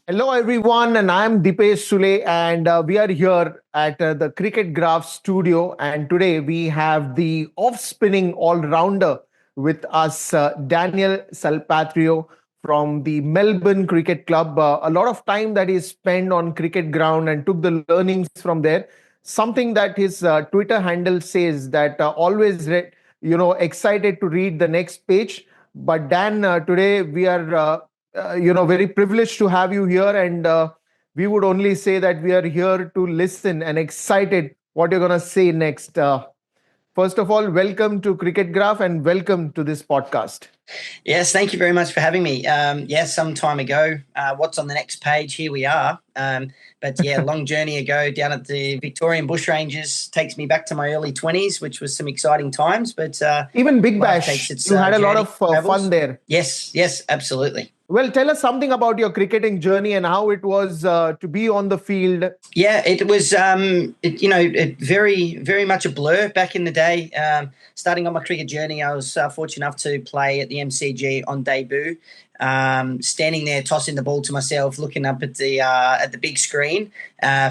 Hello, everyone, and I'm Dipesh Sule, and we are here at the Cricket Graph studio. And today we have the off-spinning all-rounder with us, Daniel Salpatrio from the Melbourne Cricket Club. A lot of time that he spent on cricket ground and took the learnings from there. Something that his Twitter handle says that excited to read the next page. But Dan, today we are very privileged to have you here, and we would only say that we are here to listen and excited what you're going to say next. First of all, welcome to Cricket Graph and welcome to this podcast. Yes, thank you very much for having me. Yes, some time ago, what's on the next page? Here we are. But yeah, long journey ago down at the Victorian Bushrangers takes me back to my early 20s, which was some exciting times. But even Big Bash, you had a lot of fun there. Yes, absolutely. Well, tell us something about your cricketing journey and how it was to be on the field. Yeah, it was, very, very much a blur back in the day. Starting on my cricket journey, I was fortunate enough to play at the MCG on debut. Standing there, tossing the ball to myself, looking up at the big screen,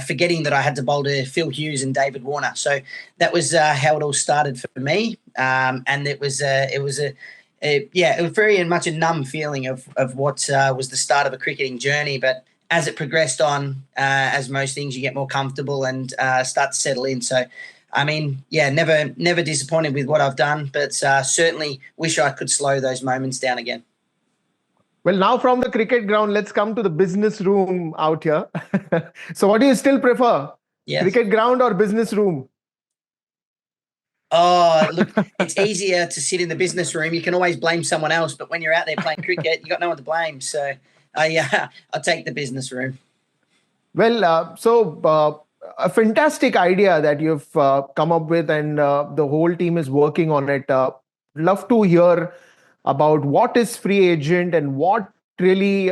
forgetting that I had to bowl to Phil Hughes and David Warner. So that was how it all started for me, and it was very much a numb feeling of what was the start of a cricketing journey. But as it progressed on, as most things, you get more comfortable and start to settle in. So, I mean, yeah, never disappointed with what I've done, but certainly wish I could slow those moments down again. Well, now from the cricket ground, let's come to the business room out here. So what do you still prefer? Yes. Cricket ground or business room? Oh, look, it's easier to sit in the business room. You can always blame someone else, but when you're out there playing cricket, you got no one to blame. So I'll take the business room. Well, a fantastic idea that you've come up with, and the whole team is working on it. Love to hear about what is free agent and what really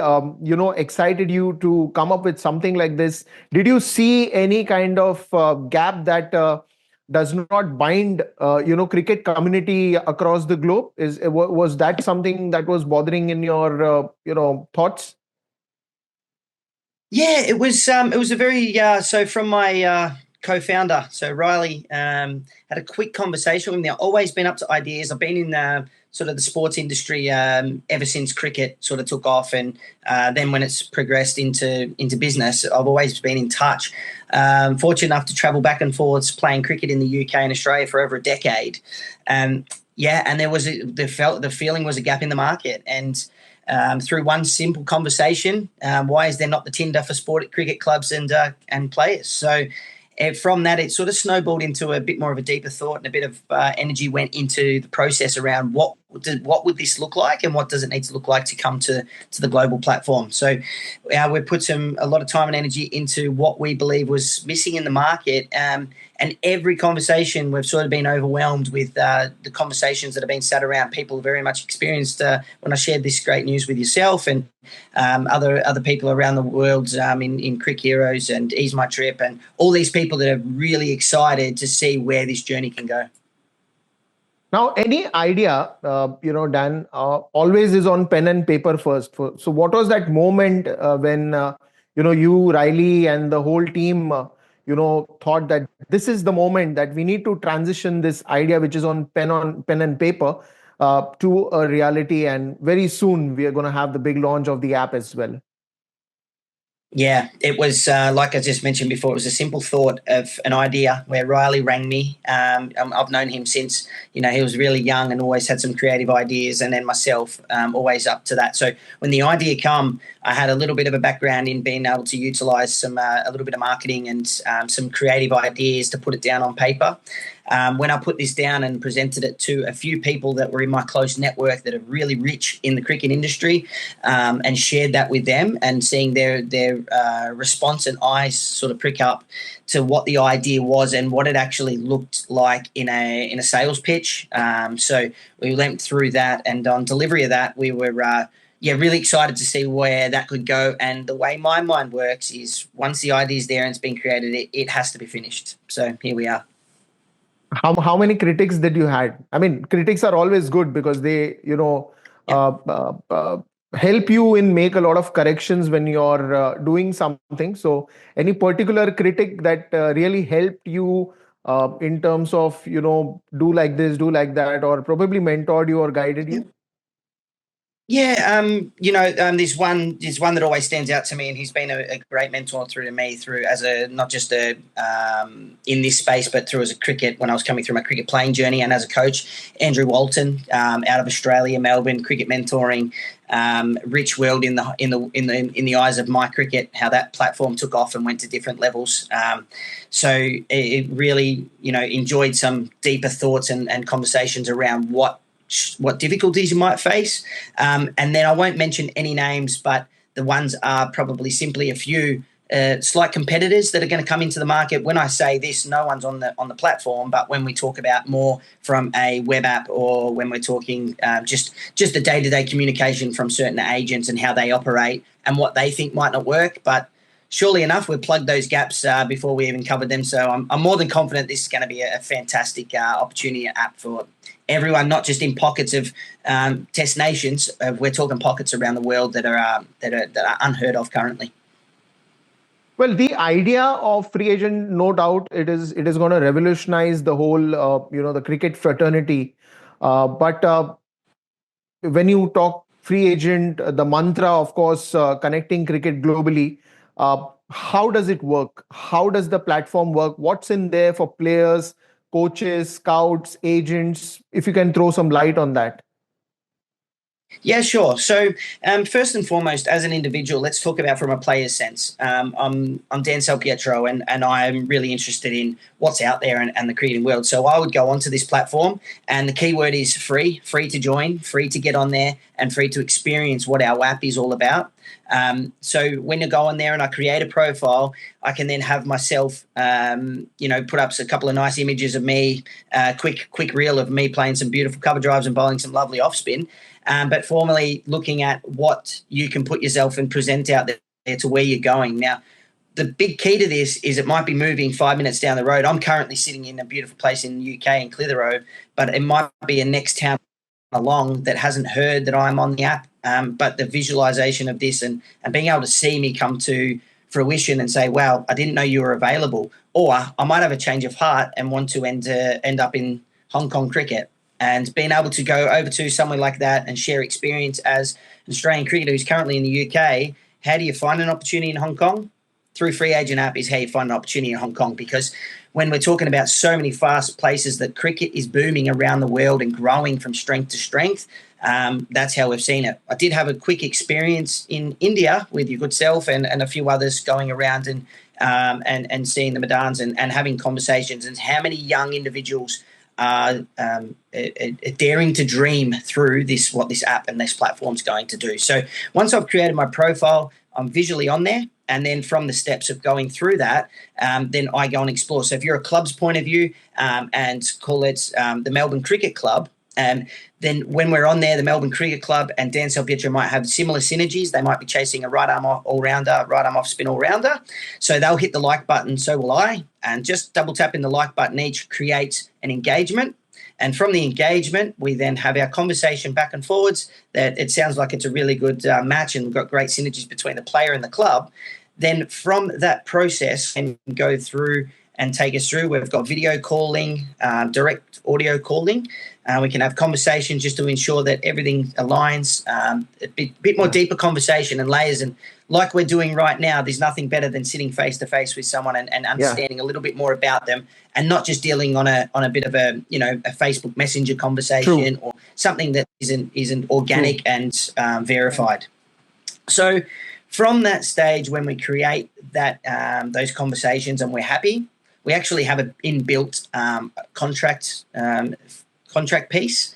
excited you to come up with something like this. Did you see any kind of gap that does not bind cricket community across the globe? Was that something that was bothering in your thoughts? Yeah, it was a very so from my co-founder, so Riley, had a quick conversation with him. I've always been up to ideas. I've been in sort of the sports industry ever since cricket sort of took off, and then when it's progressed into business, I've always been in touch. Fortunate enough to travel back and forwards playing cricket in the UK and Australia for over a decade. And there was the feeling was a gap in the market, and through one simple conversation, why is there not the Tinder for sport cricket clubs and players? So from that, it sort of snowballed into a bit more of a deeper thought, and a bit of energy went into the process around what would this look like, and what does it need to look like to come to the global platform. So we put a lot of time and energy into what we believe was missing in the market. And every conversation, we've sort of been overwhelmed with the conversations that have been sat around. People very much experienced when I shared this great news with yourself and other people around the world in Crick Heroes and Ease My Trip, and all these people that are really excited to see where this journey can go. Now, any idea, Dan, always is on pen and paper first. So what was that moment when, you, Riley, and the whole team, thought that this is the moment that we need to transition this idea, which is on pen and paper, to a reality. And very soon we are going to have the big launch of the app as well. Yeah, it was like I just mentioned before, it was a simple thought of an idea where Riley rang me. I've known him since, he was really young and always had some creative ideas, and then myself, always up to that. So when the idea came, I had a little bit of a background in being able to utilise a little bit of marketing and some creative ideas to put it down on paper. When I put this down and presented it to a few people that were in my close network that are really rich in the cricket industry, and shared that with them, and seeing their response and eyes sort of prick up to what the idea was and what it actually looked like in a sales pitch. So we went through that, and on delivery of that, we were really excited to see where that could go. And the way my mind works is once the idea is there and it's been created, it has to be finished. So here we are. How many critics did you had? I mean, critics are always good because they, help you in make a lot of corrections when you're doing something. So any particular critic that really helped you in terms of, do like this, do like that, or probably mentored you or guided you? Yeah, there's one that always stands out to me, and he's been a great mentor through to me through as a not just a in this space, but through as a cricket when I was coming through my cricket playing journey and as a coach. Andrew Walton, out of Australia, Melbourne Cricket Mentoring, rich world in the eyes of my cricket, how that platform took off and went to different levels. So it really enjoyed some deeper thoughts and conversations around what difficulties you might face. And then I won't mention any names, but the ones are probably simply a few slight competitors that are going to come into the market. When I say this, no one's on the platform, but when we talk about more from a web app, or when we're talking just the day-to-day communication from certain agents and how they operate and what they think might not work. But surely enough, we've plugged those gaps before we even covered them. So I'm more than confident this is going to be a fantastic opportunity app for everyone, not just in pockets of test nations. We're talking pockets around the world that are unheard of currently. Well, the idea of free agent, no doubt, it is going to revolutionize the whole, the cricket fraternity. But when you talk free agent, the mantra, of course, connecting cricket globally. How does it work? How does the platform work? What's in there for players, coaches, scouts, agents? If you can throw some light on that. Yeah, sure. So first and foremost, as an individual, let's talk about from a player's sense. I'm Dan Salpatrio, and I'm really interested in what's out there and the cricketing world. So I would go onto this platform, and the keyword is free to join, free to get on there, and free to experience what our app is all about. So when you go on there and I create a profile, I can then have myself, put up a couple of nice images of me, quick reel of me playing some beautiful cover drives and bowling some lovely off spin. But formally looking at what you can put yourself and present out there to where you're going. Now, the big key to this is it might be moving 5 minutes down the road. I'm currently sitting in a beautiful place in the UK in Clitheroe, but it might be a next town along that hasn't heard that I'm on the app. But the visualization of this and being able to see me come to fruition and say, wow, I didn't know you were available. Or I might have a change of heart and want to end up in Hong Kong cricket. And being able to go over to somewhere like that and share experience as an Australian cricketer who's currently in the UK, how do you find an opportunity in Hong Kong? Through Free Agent app is how you find an opportunity in Hong Kong, because when we're talking about so many fast places that cricket is booming around the world and growing from strength to strength, that's how we've seen it. I did have a quick experience in India with your good self and a few others going around and seeing the Madans and having conversations, and how many young individuals are daring to dream through what this app and this platform's going to do. So once I've created my profile, I'm visually on there. And then from the steps of going through that, then I go and explore. So if you're a club's point of view and call it the Melbourne Cricket Club, then when we're on there, the Melbourne Cricket Club and Dan Salpatrio might have similar synergies. They might be chasing a right arm all-rounder, right arm off spin all-rounder. So they'll hit the like button, so will I. And just double tapping the like button each creates an engagement. And from the engagement, we then have our conversation back and forwards that it sounds like it's a really good match and we've got great synergies between the player and the club. Then from that process and go through and take us through, we've got video calling, direct audio calling. We can have conversations just to ensure that everything aligns, a bit more deeper conversation and layers. And like we're doing right now, there's nothing better than sitting face to face with someone and understanding a little bit more about them, and not just dealing on a bit of a Facebook Messenger conversation or something that isn't organic and verified. So from that stage, when we create that those conversations and we're happy, we actually have an inbuilt contract piece.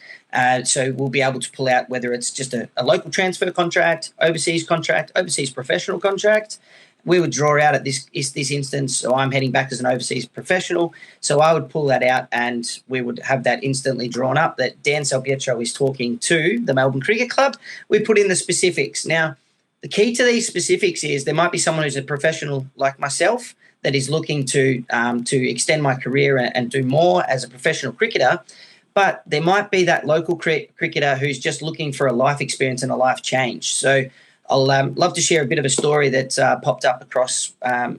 So we'll be able to pull out whether it's just a local transfer contract, overseas professional contract. We would draw out at this instance, so I'm heading back as an overseas professional. So I would pull that out and we would have that instantly drawn up that Dan Salpatrio is talking to the Melbourne Cricket Club. We put in the specifics. Now, the key to these specifics is there might be someone who's a professional like myself that is looking to extend my career and do more as a professional cricketer. but there might be that local cricketer who's just looking for a life experience and a life change. So I'll love to share a bit of a story that popped up across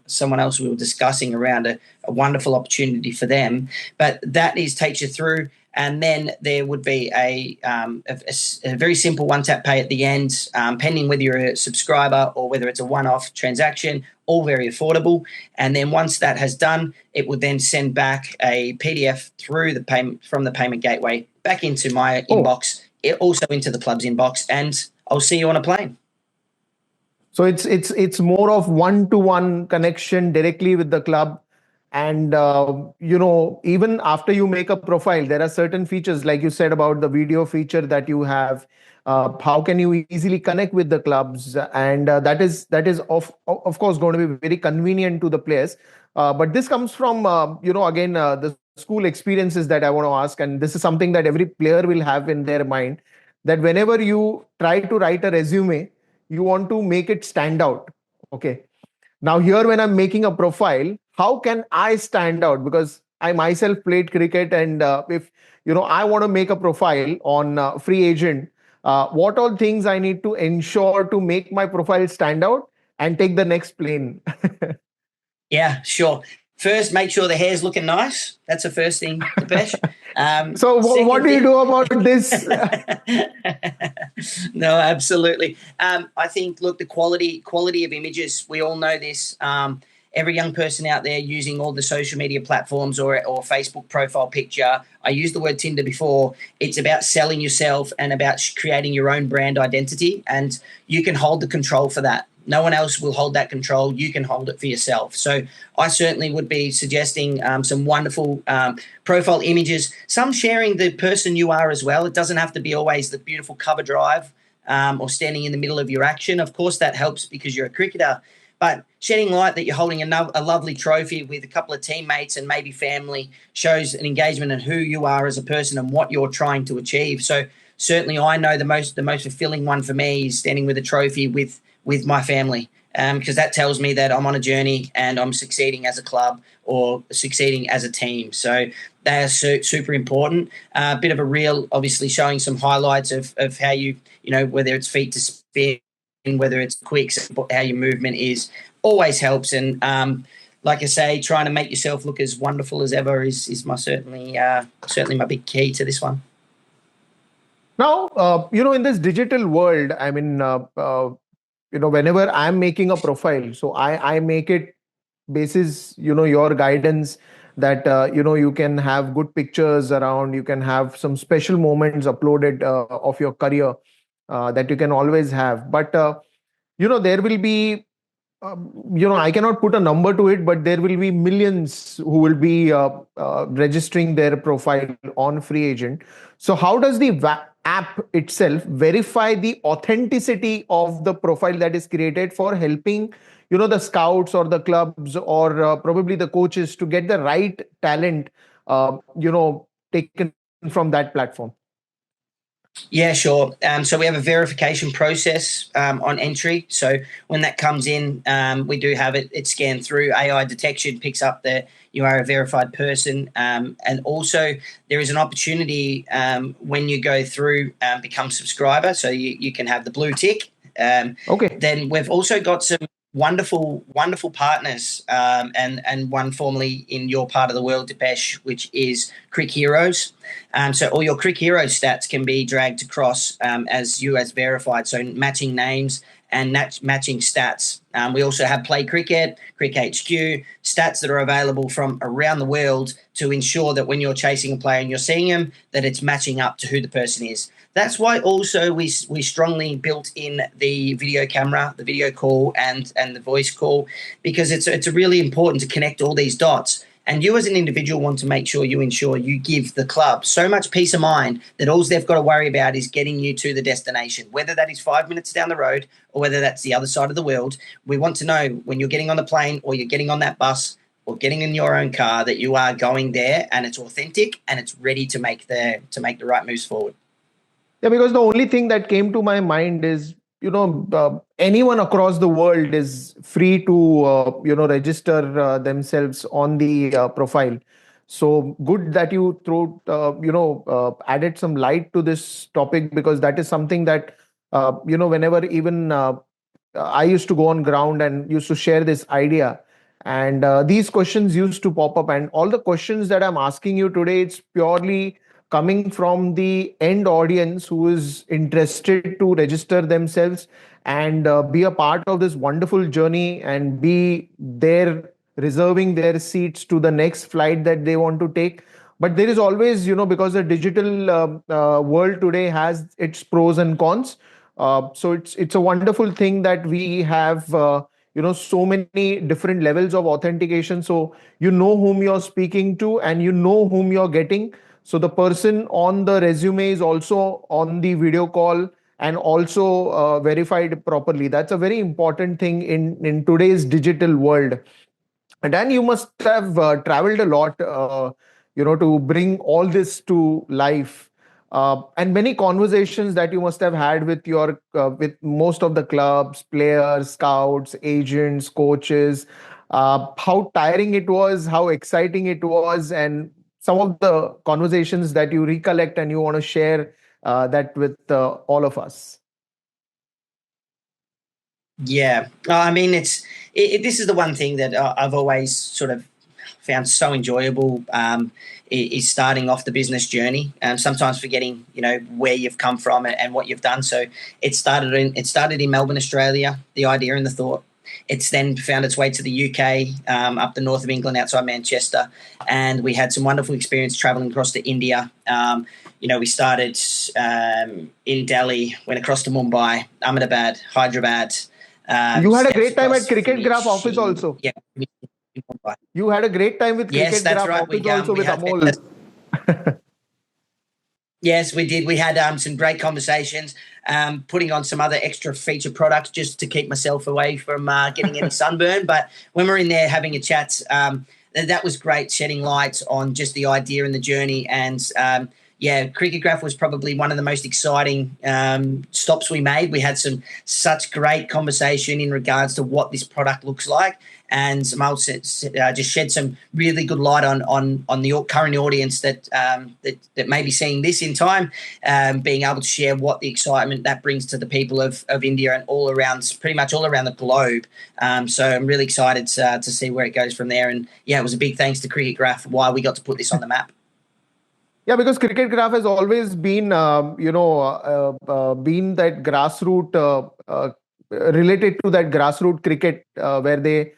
someone else we were discussing around a wonderful opportunity for them. But that takes you through. And then there would be a very simple one-tap pay at the end, pending whether you're a subscriber or whether it's a one-off transaction, all very affordable. And then once that has done, it would then send back a PDF through the payment from the payment gateway back into my inbox, also into the club's inbox, and I'll see you on a plane. So it's more of one-to-one connection directly with the club. And, even after you make a profile, there are certain features, like you said about the video feature that you have. How can you easily connect with the clubs? And that is of course going to be very convenient to the players. But this comes from, again, the school experiences that I want to ask. And this is something that every player will have in their mind, that whenever you try to write a resume, you want to make it stand out. Okay. Now, here, when I'm making a profile, how can I stand out? Because I myself played cricket, and if I want to make a profile on free agent, what all things I need to ensure to make my profile stand out and take the next plane? Yeah, sure. First, make sure the hair's looking nice. That's the first thing, Dipesh. So what do you do about this? No, absolutely. I think, look, the quality of images, we all know this. Every young person out there using all the social media platforms or Facebook profile picture, I used the word Tinder before. It's about selling yourself and about creating your own brand identity, and you can hold the control for that. No one else will hold that control. You can hold it for yourself. So I certainly would be suggesting some wonderful profile images, some sharing the person you are as well. It doesn't have to be always the beautiful cover drive or standing in the middle of your action. Of course, that helps because you're a cricketer. But shedding light that you're holding a lovely trophy with a couple of teammates and maybe family shows an engagement in who you are as a person and what you're trying to achieve. So certainly I know the most fulfilling one for me is standing with a trophy with my family, because that tells me that I'm on a journey and I'm succeeding as a club or succeeding as a team. So they are super important. A bit of a reel, obviously showing some highlights of how whether it's feet to spin, whether it's quicks, how your movement is, always helps. And like I say, trying to make yourself look as wonderful as ever is my certainly my big key to this one. Now, in this digital world, I mean, whenever I'm making a profile, so I make it basis, your guidance that, you can have good pictures around, you can have some special moments uploaded of your career that you can always have. But, there will be, I cannot put a number to it, but there will be millions who will be registering their profile on free agent. So how does the app itself verify the authenticity of the profile that is created for helping, the scouts or the clubs or probably the coaches to get the right talent, taken from that platform? Yeah, sure. So we have a verification process on entry. So when that comes in, we do have it scanned through. AI detection picks up that you are a verified person. And also there is an opportunity when you go through become subscriber. So you can have the blue tick. Okay. Then we've also got some wonderful partners, and one formerly in your part of the world, Dipesh, which is Crick Heroes. So all your Crick Heroes stats can be dragged across as verified. So matching names and matching stats. We also have Play Cricket, CRICKETGRAPH, stats that are available from around the world to ensure that when you're chasing a player and you're seeing them, that it's matching up to who the person is. That's why also we strongly built in the video camera, the video call and the voice call, because it's really important to connect all these dots. And you as an individual want to make sure you ensure you give the club so much peace of mind that all they've got to worry about is getting you to the destination, whether that is 5 minutes down the road or whether that's the other side of the world. We want to know when you're getting on the plane or you're getting on that bus or getting in your own car that you are going there and it's authentic and it's ready to make the right moves forward. Yeah, because the only thing that came to my mind is, anyone across the world is free to, register themselves on the profile. So good that you added some light to this topic, because that is something that whenever even I used to go on ground and used to share this idea, and these questions used to pop up. And all the questions that I'm asking you today, it's purely coming from the end audience who is interested to register themselves and be a part of this wonderful journey and be there reserving their seats to the next flight that they want to take. But there is always, because the digital world today has its pros and cons. So it's a wonderful thing that we have so many different levels of authentication. So you know whom you're speaking to and you know whom you're getting. So the person on the resume is also on the video call and also verified properly. That's a very important thing in today's digital world. And Dan, you must have traveled a lot, to bring all this to life, and many conversations that you must have had with with most of the clubs, players, scouts, agents, coaches. How tiring it was, how exciting it was, and some of the conversations that you recollect and you want to share that with all of us. Yeah, I mean, this is the one thing that I've always sort of found so enjoyable, is starting off the business journey. Sometimes forgetting, where you've come from and what you've done. So it started in Melbourne, Australia. The idea and the thought. It's then found its way to the UK, up the north of England, outside Manchester, and we had some wonderful experience traveling across to India. We started in Delhi, went across to Mumbai, Ahmedabad, Hyderabad. You had a Steps great time at across Cricket Graph finish office in, also. yeah. You had a great time with Yes, Cricket that's Graph right. office also We with had Amol. Yes, we did. We had some great conversations, putting on some other extra feature products just to keep myself away from getting any sunburn. But when we're in there having a chat, that was great, shedding light on just the idea and the journey. And CRICKETGRAPH was probably one of the most exciting stops we made. We had such great conversation in regards to what this product looks like. And Mal just shed some really good light on the current audience that may be seeing this in time, being able to share what the excitement that brings to the people of India and pretty much all around the globe. So I'm really excited to see where it goes from there. And yeah, it was a big thanks to CRICKETGRAPH why we got to put this on the map. Yeah, because CRICKETGRAPH has always been, been that grassroots, related to that grassroots cricket, where they,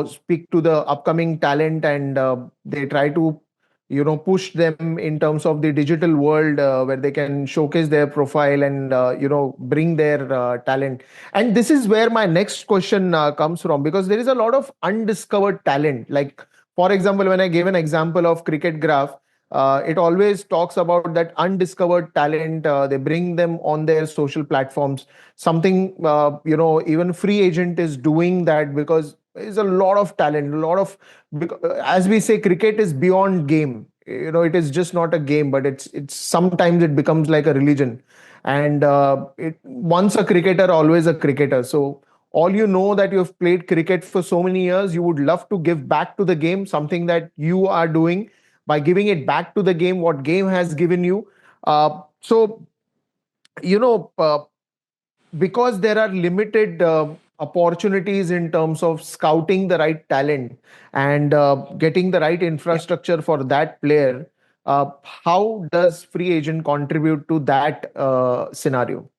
speak to the upcoming talent and they try to, push them in terms of the digital world, where they can showcase their profile and, bring their talent. And this is where my next question comes from, because there is a lot of undiscovered talent. Like, for example, when I gave an example of CRICKETGRAPH, it always talks about that undiscovered talent. They bring them on their social platforms. Something, even free agent is doing that, because there's a lot of talent, a lot of, as we say, cricket is beyond game. It is just not a game, but it's sometimes it becomes like a religion. And once a cricketer, always a cricketer. So all that you've played cricket for so many years, you would love to give back to the game, something that you are doing by giving it back to the game, what game has given you. So, you know, uh, because there are limited opportunities in terms of scouting the right talent and getting the right infrastructure for that player, how does free agent contribute to that scenario?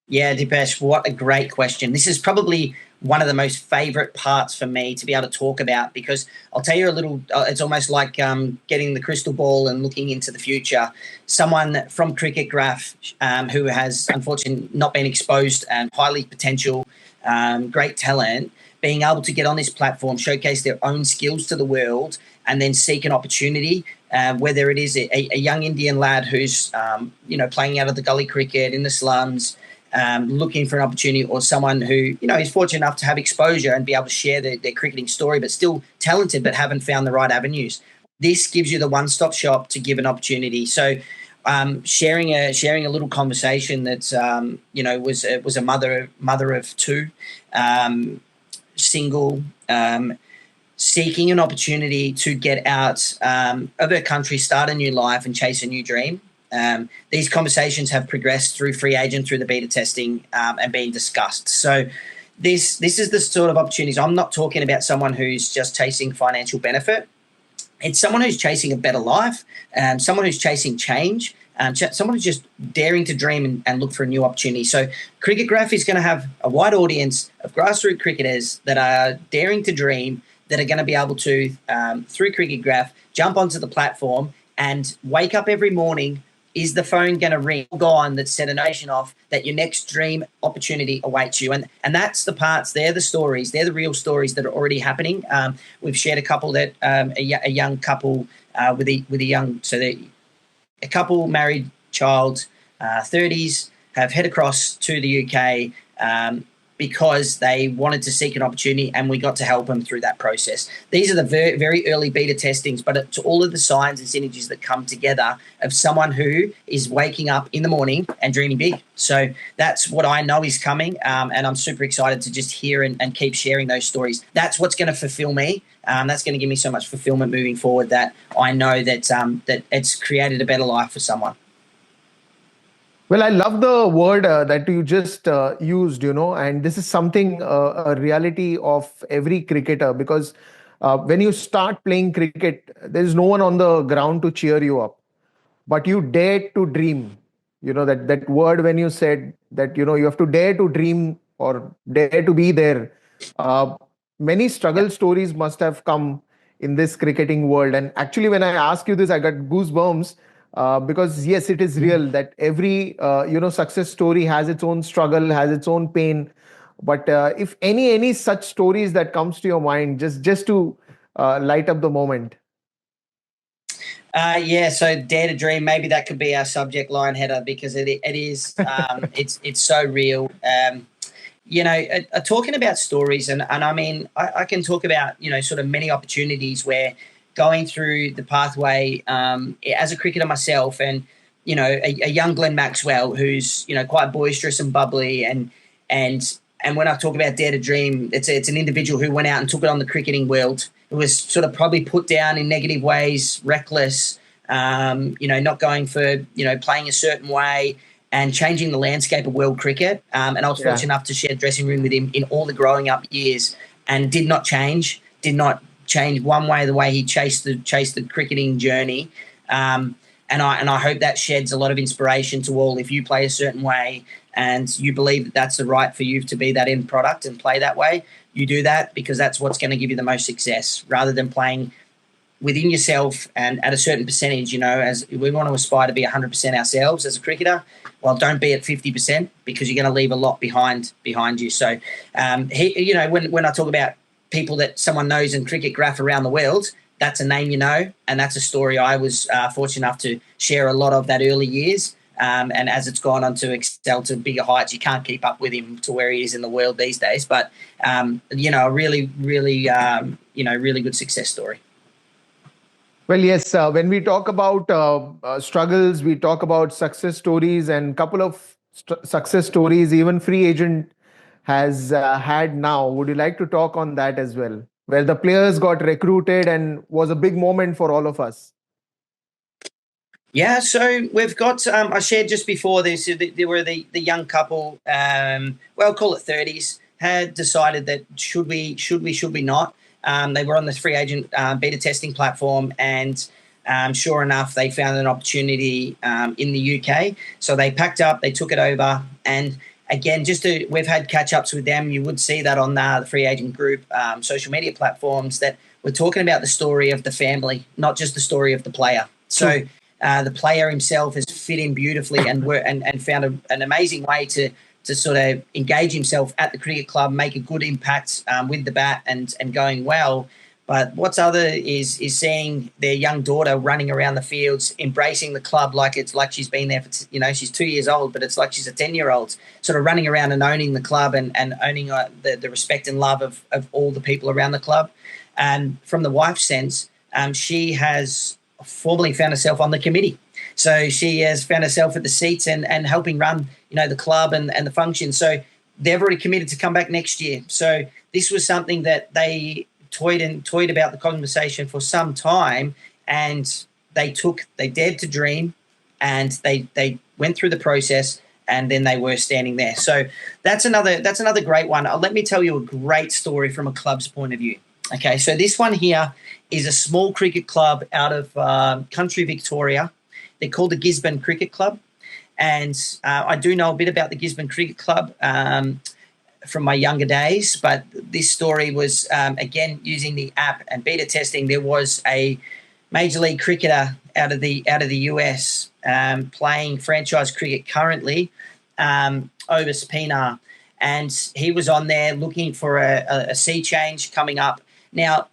Yeah, Dipesh, what a great question. This is probably one of the most favorite parts for me to be able to talk about, because I'll tell you a little, it's almost like getting the crystal ball and looking into the future. Someone from CRICKETGRAPH, who has unfortunately not been exposed, and highly potential, great talent, being able to get on this platform, showcase their own skills to the world, and then seek an opportunity, whether it is a young Indian lad who's, playing out of the gully cricket in the slums, looking for an opportunity, or someone who is fortunate enough to have exposure and be able to share their cricketing story, but still talented but haven't found the right avenues. This gives you the one-stop shop to give an opportunity. So sharing a little conversation that was a mother of two, single, seeking an opportunity to get out of her country, start a new life and chase a new dream. These conversations have progressed through free agent, through the beta testing, and being discussed. So this is the sort of opportunities. I'm not talking about someone who's just chasing financial benefit. It's someone who's chasing a better life, someone who's chasing change, someone who's just daring to dream and look for a new opportunity. So CRICKETGRAPH is going to have a wide audience of grassroots cricketers that are daring to dream, that are going to be able to, through CRICKETGRAPH, jump onto the platform and wake up every morning. Is the phone going to ring? Gone that set a notion off that your next dream opportunity awaits you, and that's the parts. They're the stories. They're the real stories that are already happening. We've shared a couple that a young couple with a young, so a couple married, child, 30s, have head across to the UK because they wanted to seek an opportunity, and we got to help them through that process. These are the very, very early beta testings, but it's all of the signs and synergies that come together of someone who is waking up in the morning and dreaming big. So that's what I know is coming, and I'm super excited to just hear and keep sharing those stories. That's what's going to fulfill me. That's going to give me so much fulfillment moving forward, that I know that that it's created a better life for someone. Well, I love the word that you just used, and this is something, a reality of every cricketer, because when you start playing cricket, there is no one on the ground to cheer you up, but you dare to dream. That word, when you said that, you have to dare to dream or dare to be there. Many struggle stories must have come in this cricketing world. And actually, when I ask you this, I got goosebumps. Because yes, it is real that every success story has its own struggle, has its own pain. But if any such stories that comes to your mind, just to light up the moment. So dare to dream. Maybe that could be our subject line header, because it is it's so real. Talking about stories, and I mean, I can talk about sort of many opportunities where, going through the pathway as a cricketer myself, and a young Glenn Maxwell who's quite boisterous and bubbly, and when I talk about dare to dream, it's an individual who went out and took it on the cricketing world, who was sort of probably put down in negative ways, reckless, not going for playing a certain way and changing the landscape of world cricket. And I was fortunate enough to share a dressing room with him in all the growing up years, and did not change one way the way he chased the cricketing journey, and I hope that sheds a lot of inspiration to all. If you play a certain way and you believe that that's the right for you to be that end product and play that way, you do that, because that's what's going to give you the most success, rather than playing within yourself and at a certain percentage. As we want to aspire to be 100% ourselves as a cricketer, well, don't be at 50%, because you're going to leave a lot behind you. So when I talk about people that someone knows in CRICKETGRAPH around the world, that's a name and that's a story I was fortunate enough to share a lot of that early years. And as it's gone on to excel to bigger heights, you can't keep up with him to where he is in the world these days. But a really, really, really good success story. Well, yes. When we talk about struggles, we talk about success stories, and a couple of success stories even free agent has had now. Would you like to talk on that as well, where the players got recruited and was a big moment for all of us? Yeah, so we've got, I shared just before this, there were the young couple, call it 30s, had decided that should we not. They were on the free agent beta testing platform, and sure enough, they found an opportunity in the UK. So they packed up, they took it over, and again, we've had catch-ups with them. You would see that on the free agent group social media platforms, that we're talking about the story of the family, not just the story of the player. So the player himself has fit in beautifully and found an amazing way to sort of engage himself at the cricket club, make a good impact with the bat and going well. But what's other is seeing their young daughter running around the fields, embracing the club like she's been there for, she's 2 years old, but it's like she's a 10-year-old, sort of running around and owning the club and owning the respect and love of all the people around the club. And from the wife's sense, she has formally found herself on the committee. So she has found herself at the seats and helping run, the club and the function. So they've already committed to come back next year. So this was something that they toyed about the conversation for some time, and they dared to dream, and they went through the process, and then they were standing there. So that's another great one. Let me tell you a great story from a club's point of view. Okay, so this one here is a small cricket club out of country Victoria. They're called the Gisborne Cricket Club. And I do know a bit about the Gisborne Cricket Club from my younger days, but this story was, again, using the app and beta testing. There was a Major League cricketer out of the US playing franchise cricket currently, Obus Pinar, and he was on there looking for a sea change coming up. Now,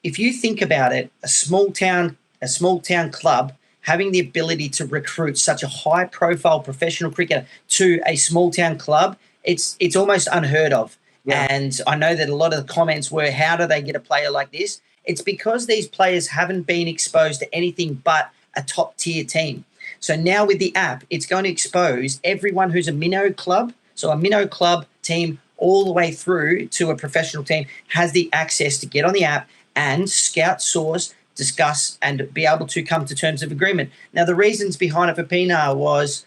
if you think about it, a small town club having the ability to recruit such a high-profile professional cricketer to a small town club, it's almost unheard of. Yeah. And I know that a lot of the comments were, how do they get a player like this? It's because these players haven't been exposed to anything but a top-tier team. So now with the app, it's going to expose everyone who's a minnow club. So a minnow club team all the way through to a professional team has the access to get on the app and scout, source, discuss, and be able to come to terms of agreement. Now, the reasons behind it for Pinar was,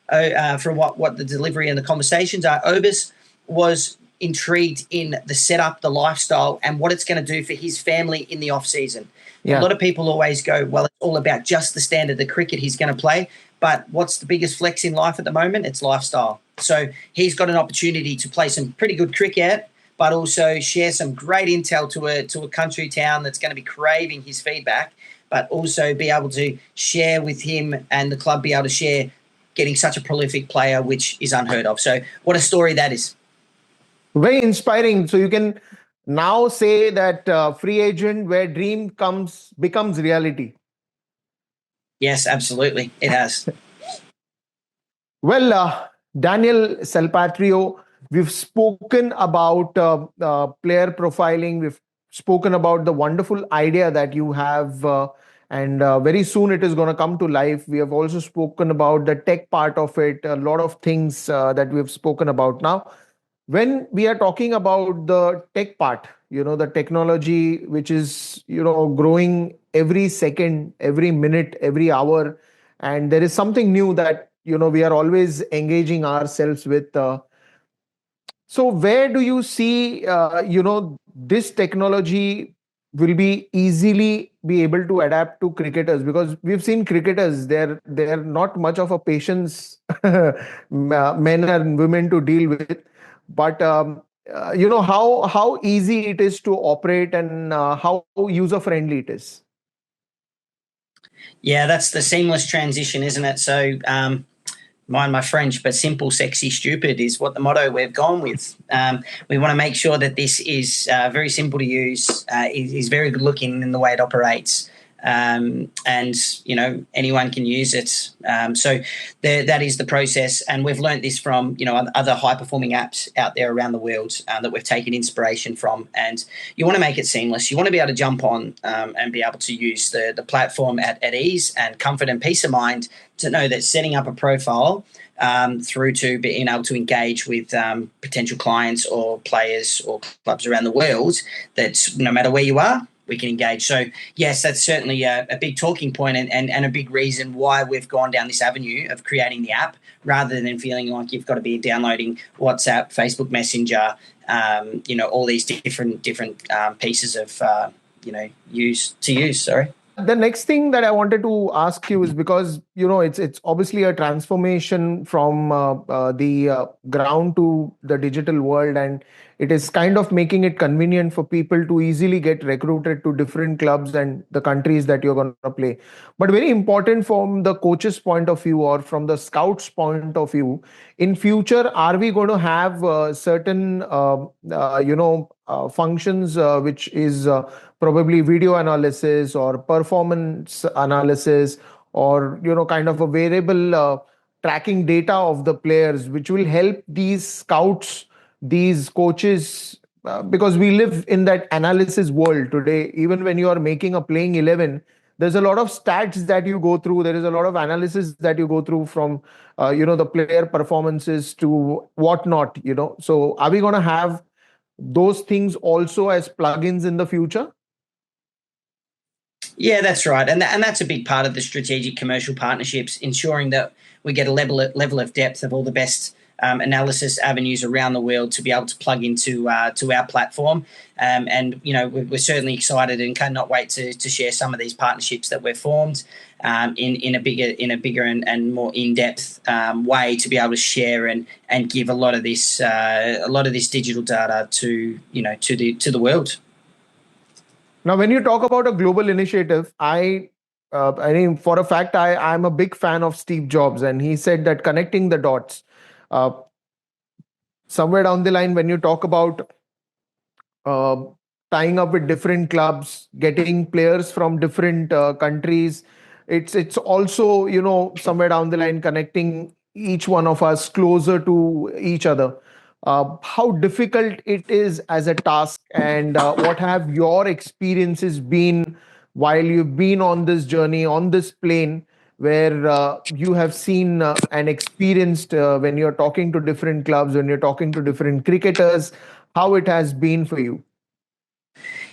from what the delivery and the conversations are, Obus was intrigued in the setup, the lifestyle, and what it's going to do for his family in the off-season. Yeah. A lot of people always go, well, it's all about just the standard of cricket he's going to play, but what's the biggest flex in life at the moment? It's lifestyle. So he's got an opportunity to play some pretty good cricket, but also share some great intel to a country town that's going to be craving his feedback, but also be able to share with him and the club be able to share getting such a prolific player, which is unheard of. So what a story that is. Very inspiring. So you can now say that free agent where dream becomes reality. Yes, absolutely. It has. Well, Daniel Salpatrio, we've spoken about player profiling. We've spoken about the wonderful idea that you have, and very soon it is going to come to life. We have also spoken about the tech part of it, a lot of things that we have spoken about. Now, when we are talking about the tech part, the technology which is, growing every second, every minute, every hour, and there is something new that, we are always engaging ourselves with. So where do you see, this technology will be easily be able to adapt to cricketers? Because we've seen cricketers, they're not much of a patience men and women to deal with. But how easy it is to operate and how user friendly it is. Yeah, that's the seamless transition, isn't it? So mind my French, but simple, sexy, stupid is what the motto we've gone with. We want to make sure that this is very simple to use, is very good looking in the way it operates. And, anyone can use it. So that is the process. And we've learned this from, other high-performing apps out there around the world that we've taken inspiration from. And you want to make it seamless. You want to be able to jump on and be able to use the platform at ease and comfort and peace of mind to know that setting up a profile through to being able to engage with potential clients or players or clubs around the world, that no matter where you are, we can engage. So, yes, that's certainly a big talking point and a big reason why we've gone down this avenue of creating the app rather than feeling like you've got to be downloading WhatsApp, Facebook Messenger, all these different pieces of, use. Sorry. The next thing that I wanted to ask you is because, it's obviously a transformation from the ground to the digital world, and it is kind of making it convenient for people to easily get recruited to different clubs and the countries that you're going to play. But very important from the coach's point of view or from the scout's point of view, in future, are we going to have certain, functions which is probably video analysis or performance analysis or kind of a variable tracking data of the players, which will help these scouts, these coaches, because we live in that analysis world today. Even when you are making a playing 11, there's a lot of stats that you go through. There is a lot of analysis that you go through from the player performances to whatnot. So are we going to have those things also as plugins in the future? Yeah, that's right, and that's a big part of the strategic commercial partnerships, ensuring that we get a level of depth of all the best analysis avenues around the world to be able to plug into to our platform. And we're certainly excited and cannot wait to share some of these partnerships that we've formed in a bigger and more in depth way, to be able to share and give a lot of this digital data to the world. Now, when you talk about a global initiative, I mean, for a fact, I'm a big fan of Steve Jobs, and he said that connecting the dots. Uh, Somewhere down the line, when you talk about uh, tying up with different clubs, getting players from different countries, it's also, somewhere down the line, connecting each one of us closer to each other. How difficult it is as a task, and what have your experiences been while you've been on this journey, on this plane, where you have seen and experienced, when you're talking to different clubs, when you're talking to different cricketers, how it has been for you?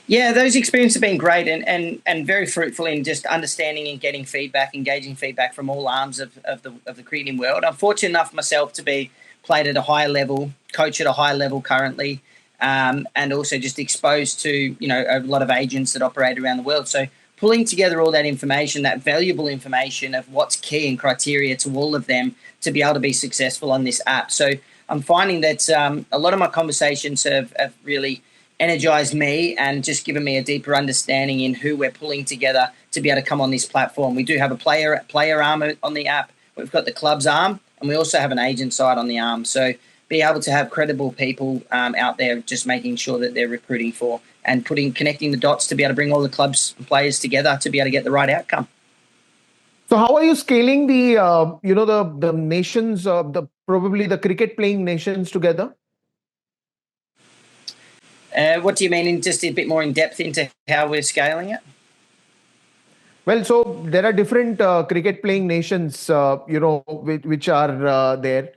Yeah, those experiences have been great and very fruitful in just understanding and getting feedback, engaging feedback from all arms of the cricketing world. I'm fortunate enough myself to be played at a higher level, coach at a high level currently, and also just exposed to a lot of agents that operate around the world. So pulling together all that information, that valuable information of what's key and criteria to all of them to be able to be successful on this app. So I'm finding that a lot of my conversations have really energized me and just given me a deeper understanding in who we're pulling together to be able to come on this platform. We do have a player arm on the app. We've got the club's arm, and we also have an agent side on the arm. So be able to have credible people out there, just making sure that they're recruiting for and connecting the dots to be able to bring all the clubs and players together to be able to get the right outcome. So how are you scaling the nations, probably the cricket playing nations together? What do you mean, in just a bit more in depth into how we're scaling it? Well, so there are different cricket playing nations, which are there,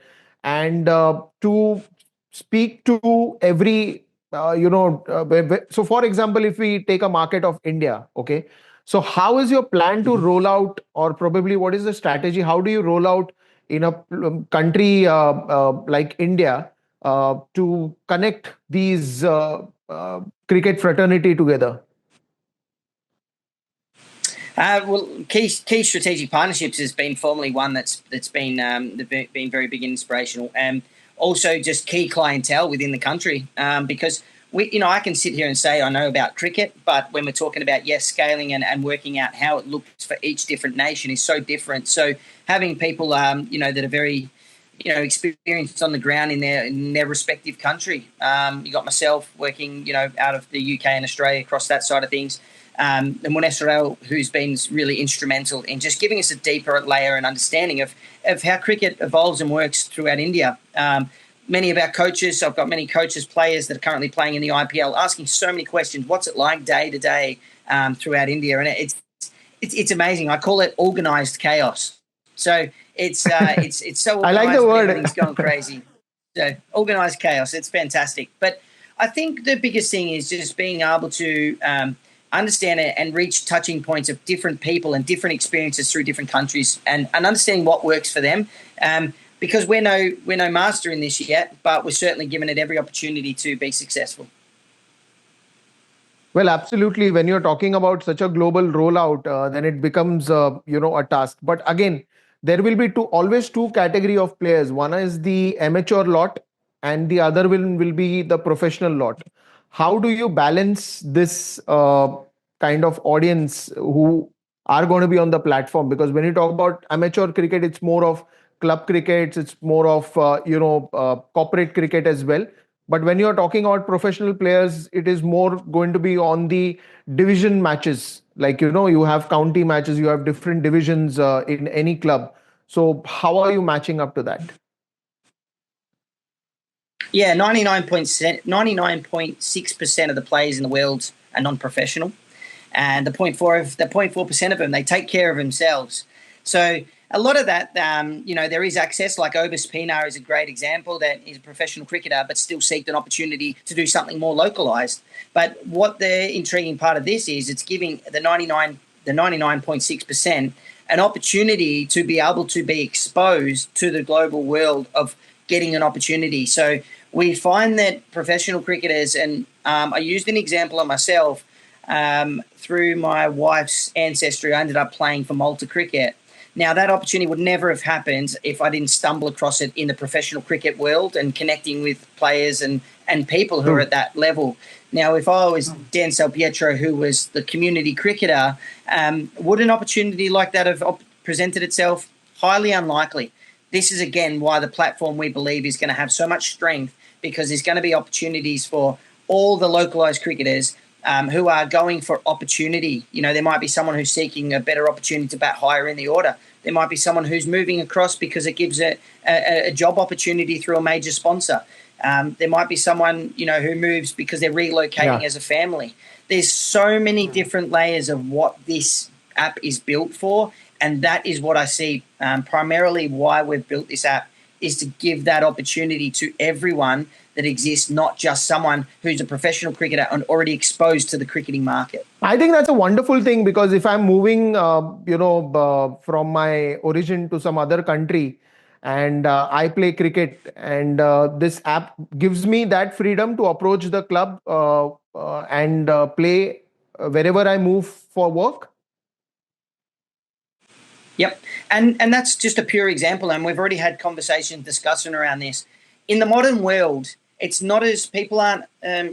and to speak to every, so for example, if we take a market of India, okay, so how is your plan to roll out, or probably what is the strategy? How do you roll out in a country like India to connect these cricket fraternity together? Well, key strategic partnerships has been formally one that's been very big and inspirational, and also just key clientele within the country. Because I can sit here and say I know about cricket, but when we're talking about scaling and working out how it looks for each different nation is so different. So having people that are very experienced on the ground in their respective country. You got myself working out of the UK and Australia across that side of things. And Munesrel, who's been really instrumental in just giving us a deeper layer and understanding of how cricket evolves and works throughout India. Many of our coaches, I've got many coaches, players that are currently playing in the IPL, asking so many questions. What's it like day to day throughout India? And it's amazing. I call it organised chaos. So it's so organised. I like the word. Everything's going crazy. So organised chaos. It's fantastic. But I think the biggest thing is just being able to understand it and reach touching points of different people and different experiences through different countries, and understanding what works for them. Because we're no master in this yet, but we're certainly giving it every opportunity to be successful. Well, absolutely. When you're talking about such a global rollout, then it becomes a task. But again, there will be always two category of players. One is the amateur lot, and the other will be the professional lot. How do you balance this kind of audience who are going to be on the platform? Because when you talk about amateur cricket, it's more of club cricket, it's more of corporate cricket as well. But when you're talking about professional players, it is more going to be on the division matches. Like, you have county matches, you have different divisions in any club. So how are you matching up to that? Yeah, 99.6% of the players in the world are non-professional, and the 0.4% of them, they take care of themselves. So a lot of that, there is access. Like Obus Pinar is a great example that is a professional cricketer, but still seeked an opportunity to do something more localised. But what the intriguing part of this is, it's giving the 99.6% an opportunity to be able to be exposed to the global world of getting an opportunity. So we find that professional cricketers, and I used an example of myself, through my wife's ancestry, I ended up playing for Malta Cricket. Now, that opportunity would never have happened if I didn't stumble across it in the professional cricket world and connecting with players and people who are at that level. Now, if I was Dan Salpatrio, who was the community cricketer, would an opportunity like that have presented itself? Highly unlikely. This is, again, why the platform, we believe, is going to have so much strength, because there's going to be opportunities for all the localised cricketers who are going for opportunity. There might be someone who's seeking a better opportunity to bat higher in the order. There might be someone who's moving across because it gives a job opportunity through a major sponsor. There might be someone, who moves because they're relocating as a family. There's so many different layers of what this app is built for, and that is what I see primarily why we've built this app, is to give that opportunity to everyone that exists, not just someone who's a professional cricketer and already exposed to the cricketing market. I think that's a wonderful thing, because if I'm moving, from my origin to some other country, and I play cricket, and this app gives me that freedom to approach the club and play wherever I move for work. Yep. And that's just a pure example. And we've already had discussion around this. In the modern world, it's not as people aren't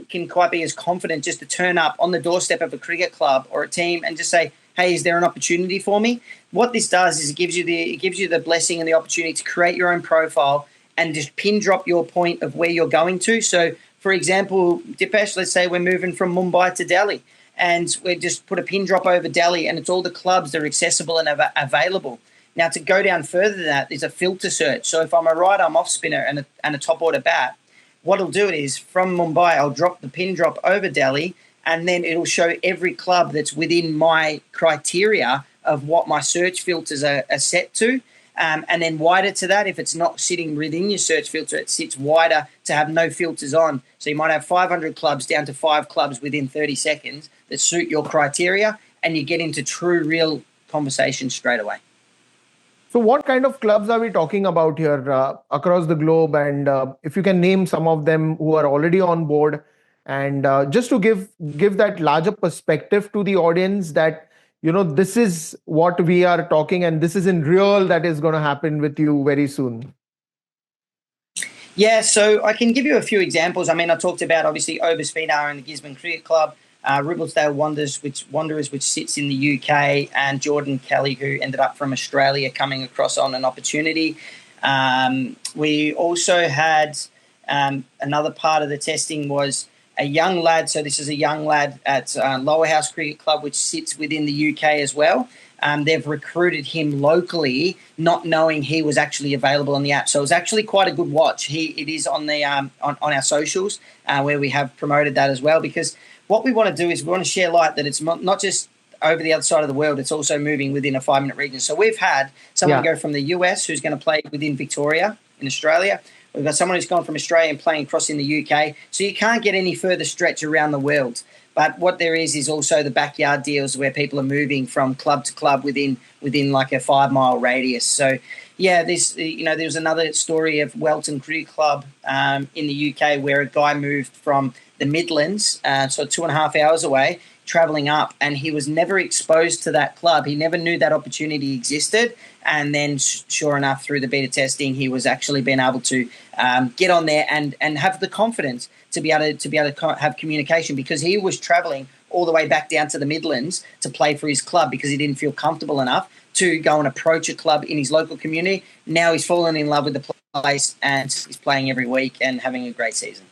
can quite be as confident just to turn up on the doorstep of a cricket club or a team and just say, hey, is there an opportunity for me? What this does is it gives you the blessing and the opportunity to create your own profile and just pin drop your point of where you're going to. So, for example, Dipesh, let's say we're moving from Mumbai to Delhi, and we just put a pin drop over Delhi, and it's all the clubs that are accessible and available. Now, to go down further than that, there's a filter search. So if I'm a right-arm off spinner and a top-order bat, what it'll do is from Mumbai, I'll drop the pin drop over Delhi, and then it'll show every club that's within my criteria of what my search filters are set to. And then wider to that, if it's not sitting within your search filter, it sits wider to have no filters on. So you might have 500 clubs down to 5 clubs within 30 seconds that suit your criteria, and you get into true, real conversation straight away. So what kind of clubs are we talking about here across the globe? And if you can name some of them who are already on board, and just to give that larger perspective to the audience that, this is what we are talking, and this is in real, that is going to happen with you very soon. Yeah, so I can give you a few examples. I mean, I talked about, obviously, Obus Pinar and the Gisborne Cricket Club, Ribblesdale Wanderers, which sits in the UK, and Jordan Kelly, who ended up from Australia, coming across on an opportunity. We also had another part of the testing was a young lad. So this is a young lad at Lower House Cricket Club, which sits within the UK as well. They've recruited him locally, not knowing he was actually available on the app. So it was actually quite a good watch. It is on the on our socials where we have promoted that as well, because what we want to do is we want to share light that it's not just over the other side of the world, it's also moving within a 5-minute region. So we've had someone go from the US who's going to play within Victoria in Australia. We've got someone who's gone from Australia and playing across in the UK. So you can't get any further stretch around the world. But what there is also the backyard deals where people are moving from club to club within like a 5-mile radius. So, yeah, there was another story of Welton Cricket Club in the UK where a guy moved from the Midlands, so 2.5 hours away, travelling up, and he was never exposed to that club. He never knew that opportunity existed. And then, sure enough, through the beta testing, he was actually being able to get on there and have the confidence to be able to have communication, because he was travelling all the way back down to the Midlands to play for his club because he didn't feel comfortable enough to go and approach a club in his local community. Now he's fallen in love with the place and he's playing every week and having a great season.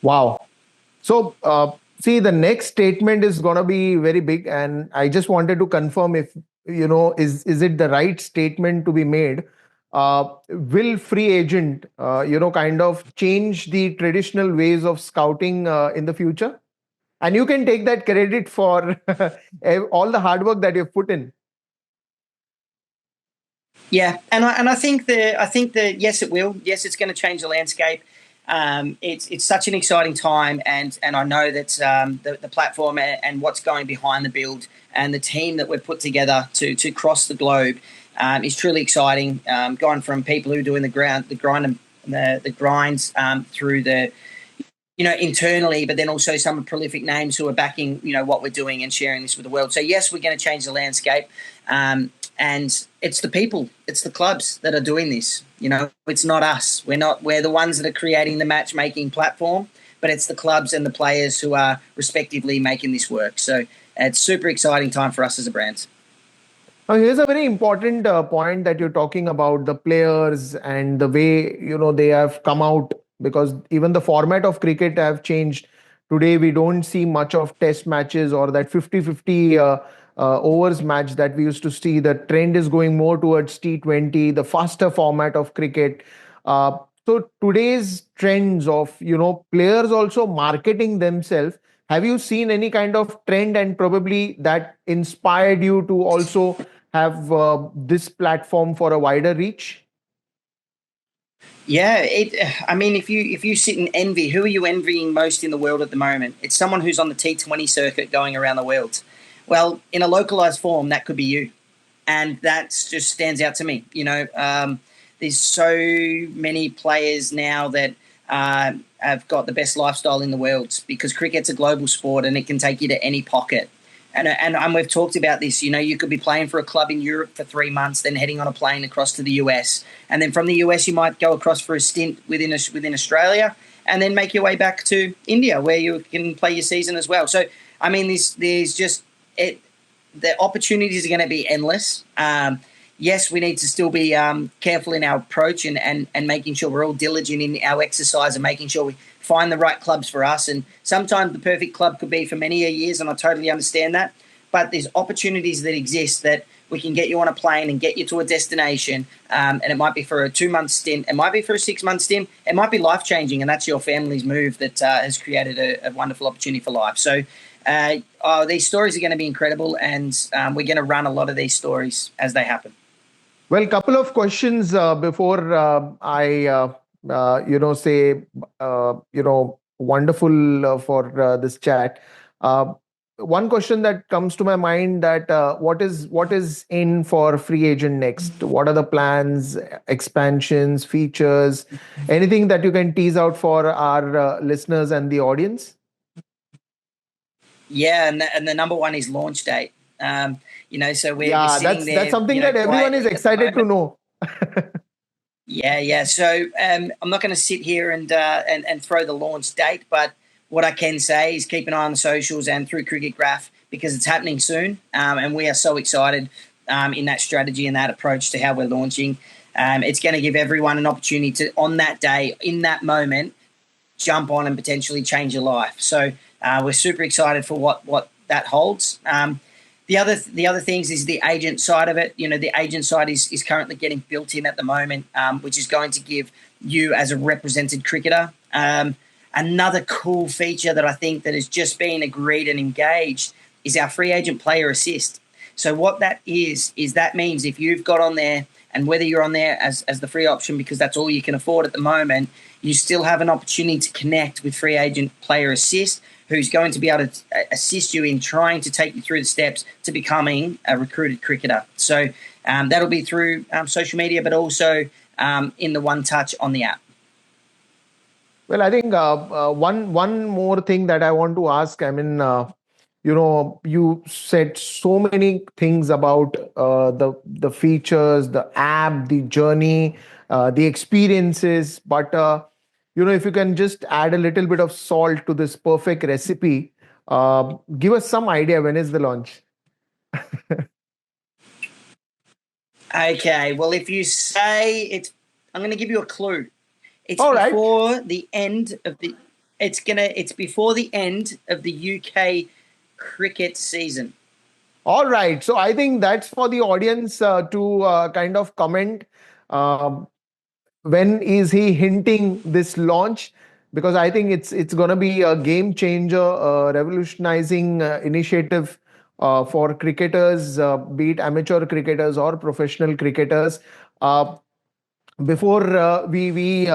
Wow. So, see, the next statement is going to be very big, and I just wanted to confirm if, is it the right statement to be made? Will free agent, kind of change the traditional ways of scouting in the future? And you can take that credit for all the hard work that you've put in. Yeah, and I think that yes, it will. Yes, it's going to change the landscape. It's such an exciting time, and I know that the platform and what's going behind the build and the team that we've put together to cross the globe is truly exciting. Going from people who are doing the grind, the grinds through the internally, but then also some prolific names who are backing, what we're doing and sharing this with the world. So yes, we're going to change the landscape. And it's the people, it's the clubs that are doing this. It's not us. We're the ones that are creating the matchmaking platform, but it's the clubs and the players who are respectively making this work. So it's super exciting time for us as a brand. Now, here's a very important point that you're talking about the players and the way they have come out, because even the format of cricket have changed. Today, we don't see much of test matches or that 50-50 overs match that we used to see. The trend is going more towards T20, the faster format of cricket. So today's trends of players also marketing themselves. Have you seen any kind of trend and probably that inspired you to also have this platform for a wider reach? Yeah, I mean, if you sit and envy, who are you envying most in the world at the moment? It's someone who's on the T20 circuit going around the world. Well, in a localized form, that could be you, and that just stands out to me. There's so many players now that have got the best lifestyle in the world because cricket's a global sport and it can take you to any pocket. And we've talked about this. You could be playing for a club in Europe for 3 months, then heading on a plane across to the US, and then from the US you might go across for a stint within Australia, and then make your way back to India where you can play your season as well. So I mean, there's just it. The opportunities are going to be endless. Yes, we need to still be careful in our approach and making sure we're all diligent in our exercise and making sure we find the right clubs for us. And sometimes the perfect club could be for many years, and I totally understand that. But there's opportunities that exist that we can get you on a plane and get you to a destination. And it might be for a 2-month stint. It might be for a 6-month stint. It might be life-changing, and that's your family's move that has created a wonderful opportunity for life. So these stories are going to be incredible, and we're going to run a lot of these stories as they happen. Well, couple of questions before I say wonderful for this chat. One question that comes to my mind, that what is in for free agent next? What are the plans, expansions, features, anything that you can tease out for our listeners and the audience? Yeah, and the number one is launch date. So we're sitting there. That's something that everyone is excited to know. Yeah. So I'm not going to sit here and throw the launch date, but what I can say is keep an eye on the socials and through CRICKETGRAPH because it's happening soon, and we are so excited in that strategy and that approach to how we're launching. It's going to give everyone an opportunity to, on that day, in that moment, jump on and potentially change your life. So we're super excited for what that holds. The other things is the agent side of it. The agent side is currently getting built in at the moment, which is going to give you as a represented cricketer another cool feature that I think that has just been agreed and engaged is our free agent player assist. So what that is that means if you've got on there, and whether you're on there as the free option because that's all you can afford at the moment, you still have an opportunity to connect with free agent player assist, who's going to be able to assist you in trying to take you through the steps to becoming a recruited cricketer. So that'll be through social media, but also in the one touch on the app. Well, I think one more thing that I want to ask. I mean, you said so many things about the features, the app, the journey, the experiences. But if you can just add a little bit of salt to this perfect recipe, give us some idea, when is the launch? Okay. Well, if you say it's, I'm going to give you a clue. It's All right. before the end of the. It's before the end of the UK cricket season. All right. So I think that's for the audience to kind of comment. When is he hinting this launch? Because I think it's going to be a game changer, a revolutionizing initiative for cricketers, be it amateur cricketers or professional cricketers. Before we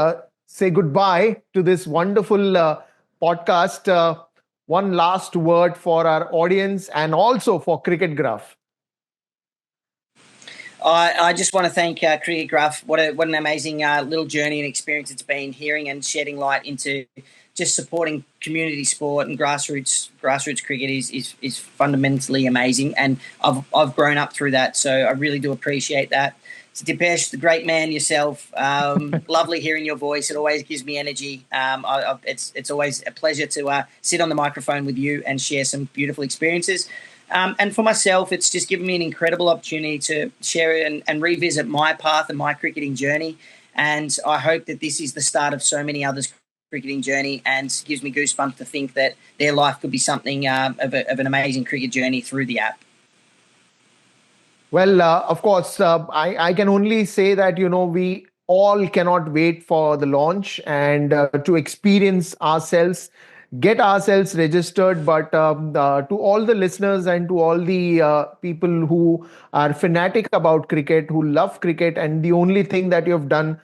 say goodbye to this wonderful podcast, one last word for our audience and also for Cricket Graph. I just want to thank CRICKETGRAPH. What an amazing little journey and experience it's been, hearing and shedding light into just supporting community sport and grassroots cricket is fundamentally amazing, and I've grown up through that, so I really do appreciate that. So Dipesh, the great man yourself, lovely hearing your voice. It always gives me energy. It's always a pleasure to sit on the microphone with you and share some beautiful experiences. And for myself, it's just given me an incredible opportunity to share and revisit my path and my cricketing journey. And I hope that this is the start of so many others' cricketing journey, and gives me goosebumps to think that their life could be something of an amazing cricket journey through the app. Well, of course, I can only say that, we all cannot wait for the launch and to experience ourselves, get ourselves registered. But to all the listeners and to all the people who are fanatic about cricket, who love cricket, and the only thing that you've done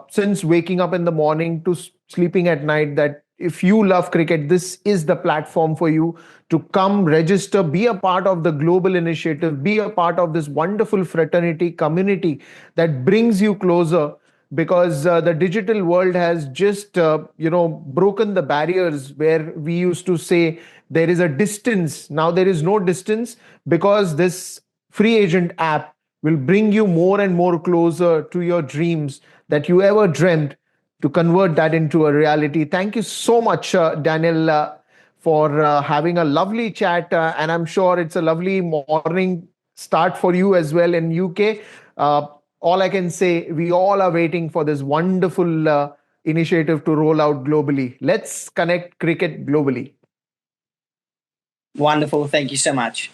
since waking up in the morning to sleeping at night, that if you love cricket, this is the platform for you to come register, be a part of the global initiative, be a part of this wonderful fraternity community that brings you closer. Because the digital world has just broken the barriers where we used to say there is a distance. Now there is no distance, because this free agent app will bring you more and more closer to your dreams that you ever dreamt, to convert that into a reality. Thank you so much, Daniel, for having a lovely chat. And I'm sure it's a lovely morning start for you as well in UK. All I can say, we all are waiting for this wonderful initiative to roll out globally. Let's connect cricket globally. Wonderful. Thank you so much.